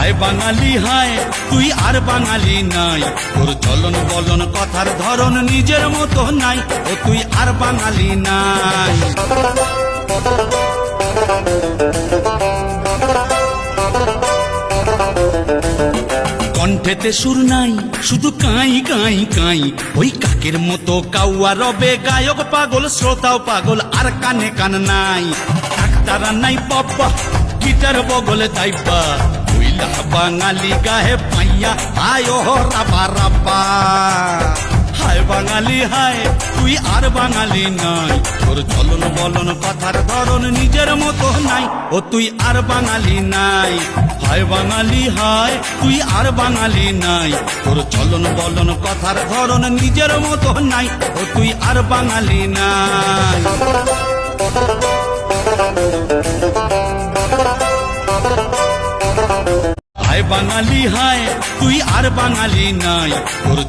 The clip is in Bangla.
হায় বাঙালি হায় তুই আর বাঙালি নাই, তোর চলন বলন কথার ধরন নিজের মতো নাই, ও তুই আর বাঙালি নাই। কণ্ঠেতে সুর নাই শুধু কাই কাই কাই, ওই কাকের মতো কাউয়া রবে গায়ক পাগল শ্রোতাও পাগল আর কানে কান নাই। ডাক্তার নাই বাবা গিটার বগলে দাইবা, ওইলা বাঙালি গাহে পাইয়া আয় রাবা রাবা। হায় বাঙালি হায় তুই আর বাঙালি নাই, তোর চলন বলন কথার ধরন নিজের মতো নাই, ও তুই আর বাঙালি নাই। হায় বাঙালি হায় তুই আর বাঙালি নাই, তোর চলন বলন কথার ধরন নিজের মতো নাই, ও তুই আর বাঙালি নাই। হায় বাঙালি হায় তুই আর বাঙালি নাই, তোর